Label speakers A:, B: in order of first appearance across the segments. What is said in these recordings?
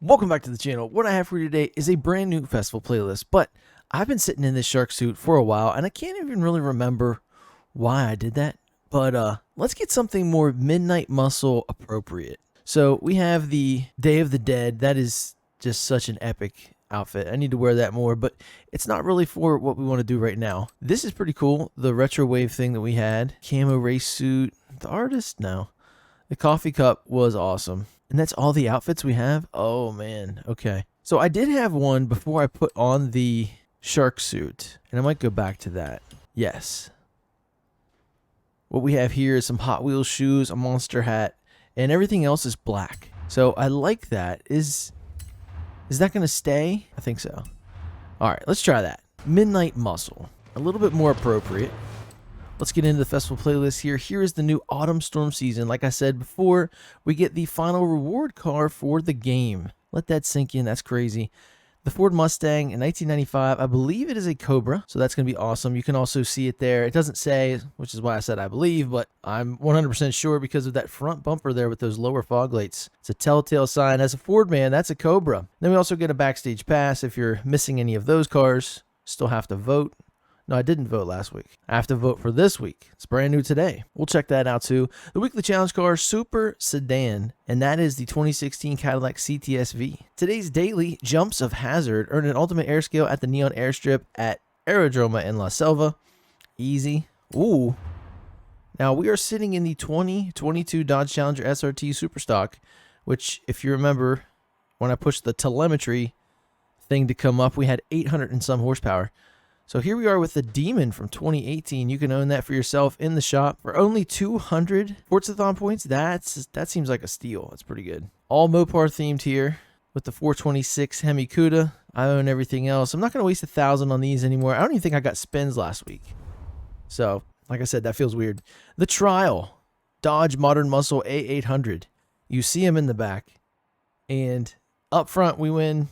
A: Welcome back to the channel. What I have for you today is a brand new festival playlist, but I've been sitting in this shark suit for a while and I can't even really remember why I did that. But let's get something more Midnight Muscle appropriate. So we have the Day of the Dead. That is just such an epic outfit. I need to wear that more, but it's not really for what we want to do right now. This is pretty cool. The retro wave thing that we had. Camo race suit. The artist? No. The coffee cup was awesome. And that's all the outfits we have? Oh, man. Okay. So I did have one before I put on the shark suit. And I might go back to that. Yes. What we have here is some Hot Wheels shoes, a monster hat, and everything else is black. So I like that. Is that going to stay? I think so. All right, let's try that. Midnight Muscle. A little bit more appropriate. Let's get into the festival playlist here. Here is the new Autumn Storm season. Like I said before, we get the final reward car for the game. Let that sink in. That's crazy. The Ford Mustang in 1995. I believe it is a Cobra, so that's going to be awesome. You can also see it there. It doesn't say, which is why I said I believe, but I'm 100% sure because of that front bumper there with those lower fog lights. It's a telltale sign. As a Ford man, that's a Cobra. Then we also get a backstage pass. If you're missing any of those cars, still have to vote. No, I didn't vote last week. I have to vote for this week. It's brand new today. We'll check that out too. The weekly challenge car, Super Sedan, and that is the 2016 Cadillac CTS-V. Today's daily, Jumps of Hazard, earn an ultimate air scale at the Neon Airstrip at Aerodroma in La Selva. Easy. Ooh. Now, we are sitting in the 2022 Dodge Challenger SRT Superstock, which, if you remember, when I pushed the telemetry thing to come up, we had 800 and some horsepower. So here we are with the Demon from 2018. You can own that for yourself in the shop for only 200 Forzathon points. That seems like a steal. That's pretty good. All Mopar themed here with the 426 Hemi Cuda. I own everything else. I'm not going to waste 1,000 on these anymore. I don't even think I got spins last week. So, like I said, that feels weird. The Trial, Dodge Modern Muscle A800. You see him in the back. And up front, we win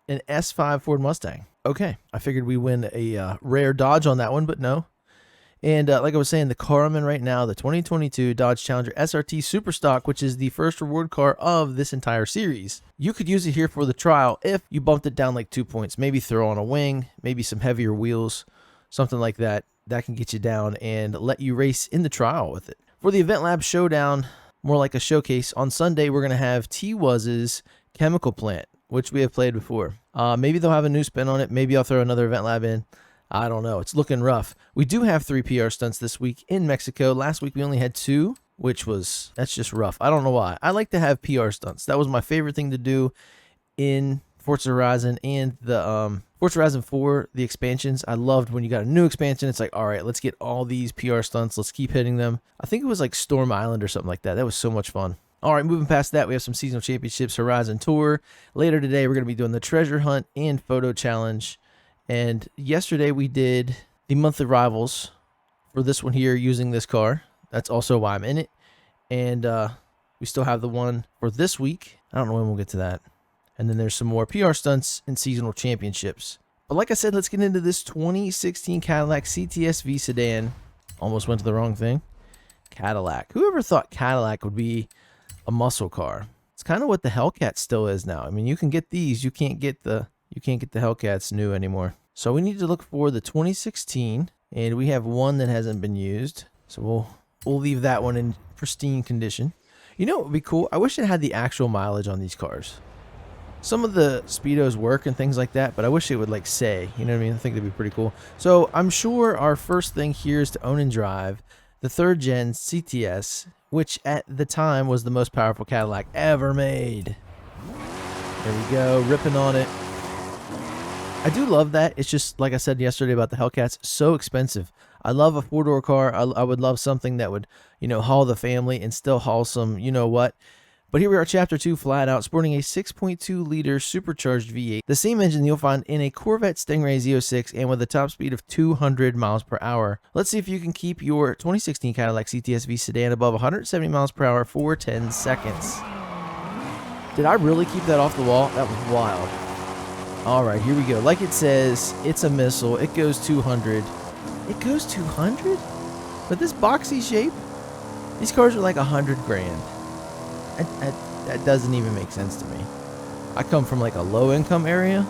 A: an S5 Ford Mustang. Okay, I figured we win a rare Dodge on that one, but no. And like I was saying, the car I'm in right now, the 2022 Dodge Challenger SRT Superstock, which is the first reward car of this entire series. You could use it here for the trial if you bumped it down like 2 points. Maybe throw on a wing, maybe some heavier wheels, something like that. That can get you down and let you race in the trial with it. For the Event Lab Showdown, more like a showcase, on Sunday we're going to have T-Wuz's Chemical Plant, which we have played before. Maybe they'll have a new spin on it. Maybe I'll throw another Event Lab in. I don't know. It's looking rough. We do have 3 PR stunts this week in Mexico. Last week we only had 2, that's just rough. I don't know why. I like to have PR stunts. That was my favorite thing to do in Forza Horizon and the Forza Horizon 4, the expansions. I loved when you got a new expansion. It's like, all right, let's get all these PR stunts. Let's keep hitting them. I think it was like Storm Island or something like that. That was so much fun. All right, moving past that, we have some seasonal championships, Horizon Tour. Later today, we're going to be doing the treasure hunt and photo challenge. And yesterday, we did the monthly rivals for this one here using this car. That's also why I'm in it. And we still have the one for this week. I don't know when we'll get to that. And then there's some more PR stunts and seasonal championships. But like I said, let's get into this 2016 Cadillac CTS-V sedan. Almost went to the wrong thing. Cadillac. Whoever thought Cadillac would be a muscle car? It's kind of what the Hellcat still is now. I mean, you can get these, you can't get the Hellcats new anymore. So we need to look for the 2016, and we have one that hasn't been used. So we'll leave that one in pristine condition. You know what would be cool? I wish it had the actual mileage on these cars. Some of the speedos work and things like that, but I wish it would like say, you know what I mean? I think that'd be pretty cool. So I'm sure our first thing here is to own and drive the 3rd gen CTS, which at the time was the most powerful Cadillac ever made. There we go, ripping on it. I do love that. It's just, like I said yesterday about the Hellcats, so expensive. I love a 4-door car. I would love something that would, haul the family and still haul some, you-know-what. But here we are, Chapter 2, flat out, sporting a 6.2-liter supercharged V8. The same engine you'll find in a Corvette Stingray Z06 and with a top speed of 200 miles per hour. Let's see if you can keep your 2016 Cadillac CTS-V sedan above 170 miles per hour for 10 seconds. Did I really keep that off the wall? That was wild. All right, here we go. Like it says, it's a missile. It goes 200. It goes 200? With this boxy shape? These cars are like 100 grand. That doesn't even make sense to me. I come from like a low income area,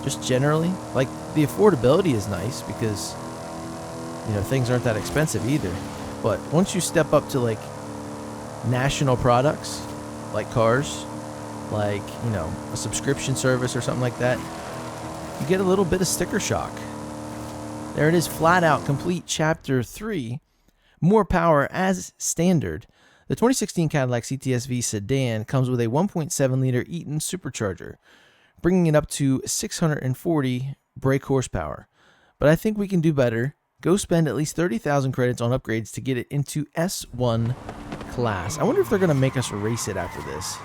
A: just generally. Like the affordability is nice because, you know, things aren't that expensive either. But once you step up to like national products, like cars, like, you know, a subscription service or something like that, you get a little bit of sticker shock. There it is, flat out complete chapter 3, more power as standard. The 2016 Cadillac CTS-V sedan comes with a 1.7 liter Eaton supercharger, bringing it up to 640 brake horsepower. But I think we can do better. Go spend at least 30,000 credits on upgrades to get it into S1 class. I wonder if they're going to make us race it after this.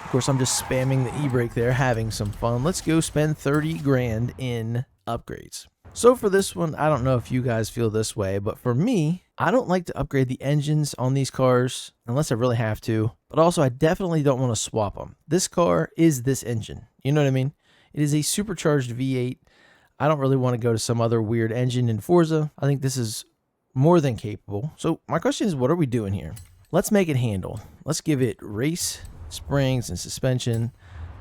A: Of course, I'm just spamming the e-brake there, having some fun. Let's go spend 30 grand in upgrades. So for this one, I don't know if you guys feel this way, but for me, I don't like to upgrade the engines on these cars unless I really have to. But also, I definitely don't want to swap them. This car is this engine. You know what I mean? It is a supercharged V8. I don't really want to go to some other weird engine in Forza. I think this is more than capable. So my question is, what are we doing here? Let's make it handle. Let's give it race, springs, and suspension.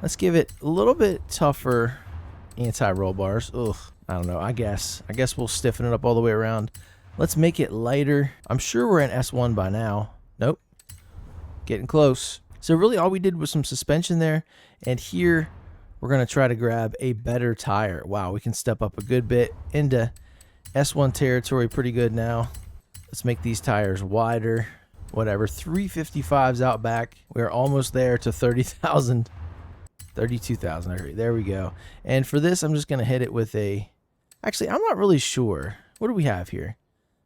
A: Let's give it a little bit tougher anti-roll bars. Ugh, I don't know. I guess we'll stiffen it up all the way around. Let's make it lighter. I'm sure we're in S1 by now. Nope. Getting close. So really all we did was some suspension there. And here we're going to try to grab a better tire. Wow, we can step up a good bit into S1 territory pretty good now. Let's make these tires wider. Whatever. 355s out back. We're almost there to 30,000. 32,000. There we go. And for this, I'm just going to hit it with a... Actually, I'm not really sure. What do we have here?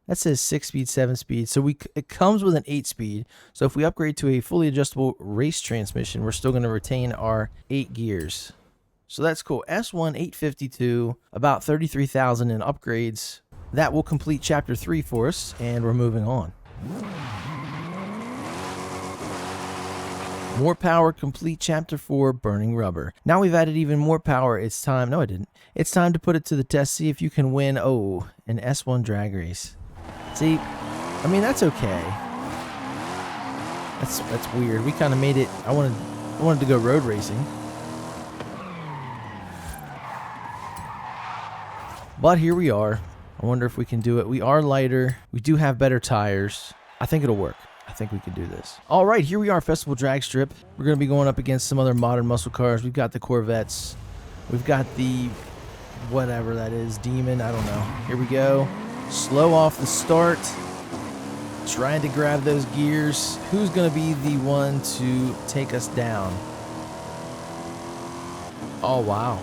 A: That says 6-speed, 7-speed. So it comes with an 8-speed. So if we upgrade to a fully adjustable race transmission, we're still going to retain our 8 gears. So that's cool. S1 852, about 33,000 in upgrades. That will complete chapter 3 for us, and we're moving on. More power, complete chapter 4, burning rubber. Now we've added even more power. It's time. No, I didn't. It's time to put it to the test. See if you can win. Oh, an S1 drag race. See, I mean, that's okay. That's weird. We kind of made it. I wanted to go road racing. But here we are. I wonder if we can do it. We are lighter. We do have better tires. I think it'll work. I think we can do this. All right, here we are, Festival Drag Strip. We're going to be going up against some other modern muscle cars. We've got the Corvettes. We've got the whatever that is, Demon. I don't know. Here we go. Slow off the start. Trying to grab those gears. Who's going to be the one to take us down? Oh, wow.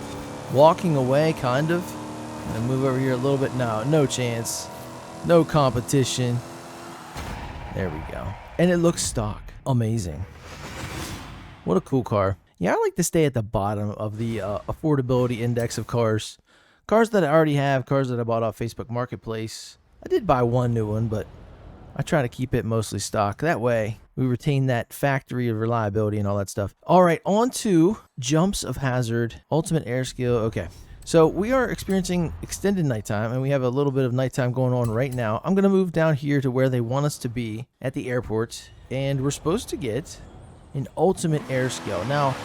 A: Walking away, kind of. I'm going to move over here a little bit. No chance. No competition. There we go. And it looks stock. Amazing. What a cool car. Yeah, I like to stay at the bottom of the affordability index of cars. Cars that I already have, cars that I bought off Facebook Marketplace. I did buy one new one, but I try to keep it mostly stock. That way, we retain that factory of reliability and all that stuff. All right, on to Jumps of Hazard, Ultimate Air Skill. Okay. So we are experiencing extended nighttime, and we have a little bit of nighttime going on right now. I'm going to move down here to where they want us to be at the airport, and we're supposed to get an ultimate air skill. Now,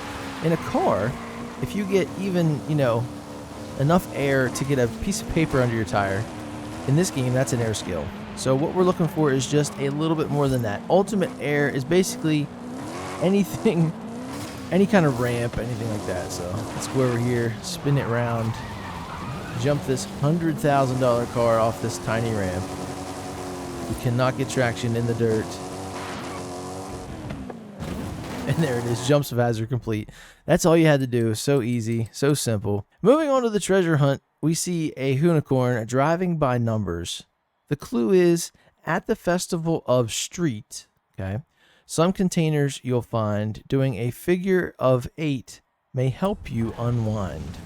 A: in a car, if you get even, enough air to get a piece of paper under your tire, in this game, that's an air skill. So what we're looking for is just a little bit more than that. Ultimate air is basically anything... any kind of ramp, anything like that. So let's go over here, spin it around, jump this $100,000 car off this tiny ramp. We cannot get traction in the dirt. And there it is, Jumps of Hazard complete. That's all you had to do. So easy, so simple. Moving on to the treasure hunt, we see a unicorn driving by numbers. The clue is at the Festival of Street, okay? Some containers you'll find doing a figure of 8 may help you unwind.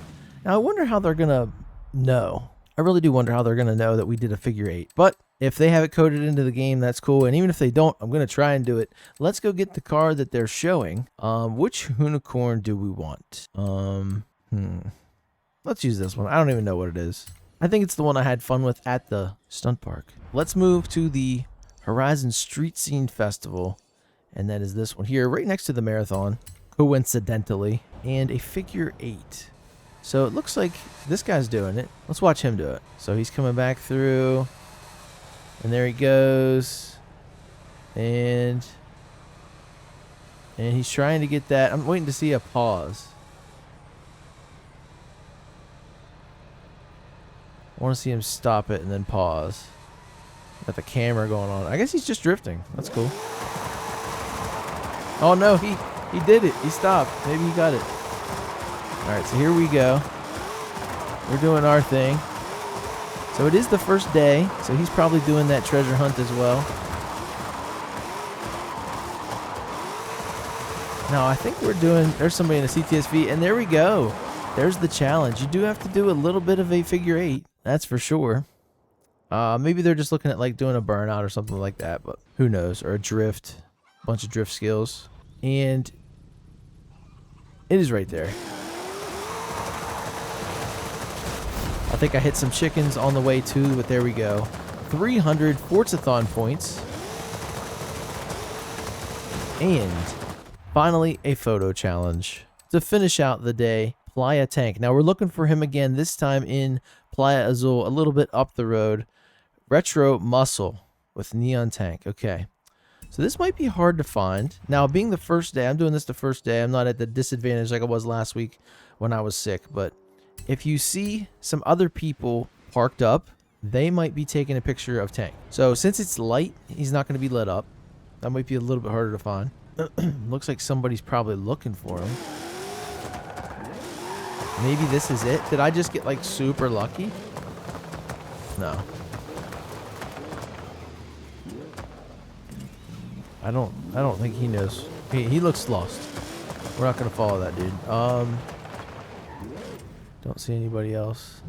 A: Now, I wonder how they're going to know. I really do wonder how they're going to know that we did a figure 8. But if they have it coded into the game, that's cool. And even if they don't, I'm going to try and do it. Let's go get the car that they're showing. Which unicorn do we want? Let's use this one. I don't even know what it is. I think it's the one I had fun with at the stunt park. Let's move to the Horizon Street Scene Festival. And that is this one here, right next to the marathon. coincidentally, and a figure 8. So it looks like this guy's doing it. Let's watch him do it. So he's coming back through, and there he goes, and he's trying to get that. I'm waiting to see a pause. I want to see him stop it and then pause. Got the camera going on. I guess he's just drifting. That's cool. Oh no, he did it. He stopped. Maybe he got it. Alright, so here we go. We're doing our thing. So it is the first day, so he's probably doing that treasure hunt as well. Now I think we're doing, there's somebody in a CTSV, and there we go. There's the challenge. You do have to do a little bit of a figure 8, that's for sure. Maybe they're just looking at like doing a burnout or something like that, but who knows? Or a drift, a bunch of drift skills. And it is right there. I think I hit some chickens on the way too, but there we go. 300 Forzathon points. And finally a photo challenge to finish out the day. Playa Tank. Now we're looking for him again, this time in Playa Azul, a little bit up the road. Retro Muscle with Neon Tank. Okay. So this might be hard to find. Now, being the first day, I'm doing this the first day. I'm not at the disadvantage like I was last week when I was sick. But if you see some other people parked up, they might be taking a picture of Tank. So since it's light, he's not going to be lit up. That might be a little bit harder to find. Looks like somebody's probably looking for him. Maybe this is it. Did I just get like super lucky? No. I don't think he knows. He looks lost. We're not gonna follow that dude. Don't see anybody else.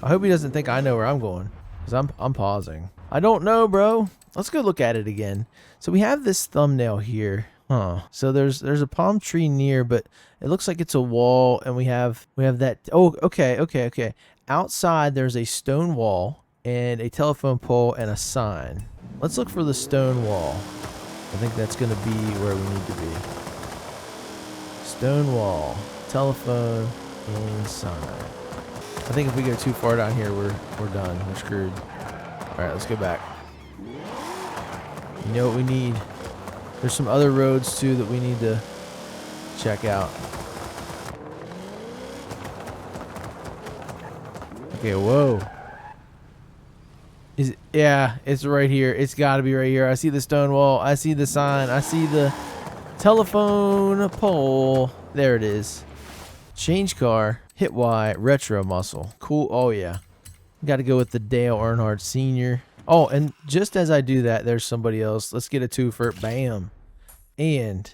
A: I hope he doesn't think I know where I'm going, because I'm pausing. I don't know, bro. Let's go look at it again. So we have this thumbnail here. Huh. So there's a palm tree near, but it looks like it's a wall, and we have that. Oh, okay. Outside there's a stone wall and a telephone pole and a sign. Let's look for the stone wall. I think that's going to be where we need to be. Stone wall, telephone, and sign. I think if we go too far down here, we're done. We're screwed. All right, let's go back. You know what we need? There's some other roads too that we need to check out. Okay, whoa. Is it, yeah, it's right here. It's got to be right here. I see the stone wall. I see the sign. I see the telephone pole. There it is. Change car. Hit Y. Retro Muscle. Cool. Oh, yeah. Got to go with the Dale Earnhardt Sr. Oh, and just as I do that, there's somebody else. Let's get a twofer. Bam. And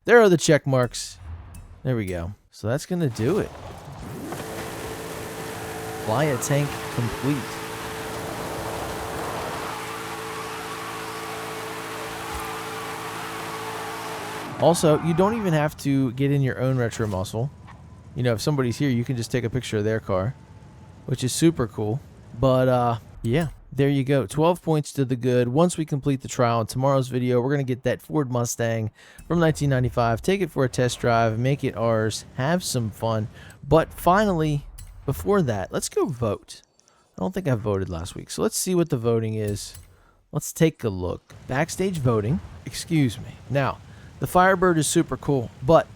A: there are the check marks. There we go. So that's going to do it. Playa Tank complete. Also, you don't even have to get in your own retro muscle. You know, if somebody's here, you can just take a picture of their car, which is super cool. But, yeah, there you go. 12 points to the good. Once we complete the trial in tomorrow's video, we're going to get that Ford Mustang from 1995, take it for a test drive, make it ours, have some fun. But finally, before that, let's go vote. I don't think I voted last week, so let's see what the voting is. Let's take a look. Backstage voting. Excuse me. Now, the Firebird is super cool, but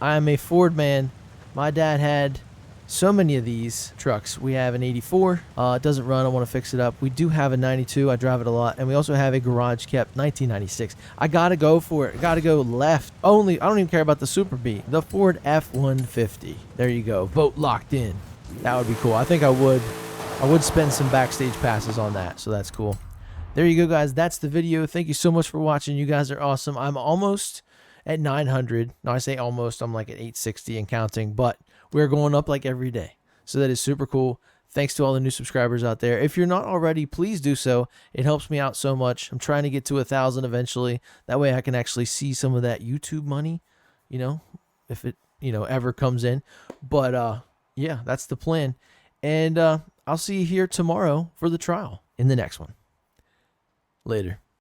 A: I am a Ford man. My dad had so many of these trucks. We have an 84. It doesn't run. I want to fix it up. We do have a 92. I drive it a lot. And we also have a garage kept 1996. I got to go for it. Got to go left. Only, I don't even care about the Super B. The Ford F-150. There you go. Vote locked in. That would be cool. I think I would spend some backstage passes on that. So that's cool. There you go, guys. That's the video. Thank you so much for watching. You guys are awesome. I'm almost at 900. Now I say almost, I'm like at 860 and counting, but we're going up like every day. So that is super cool. Thanks to all the new subscribers out there. If you're not already, please do so. It helps me out so much. I'm trying to get to 1,000 eventually. That way I can actually see some of that YouTube money, you know, if it, you know, ever comes in. But yeah, that's the plan. And I'll see you here tomorrow for the trial in the next one. Later.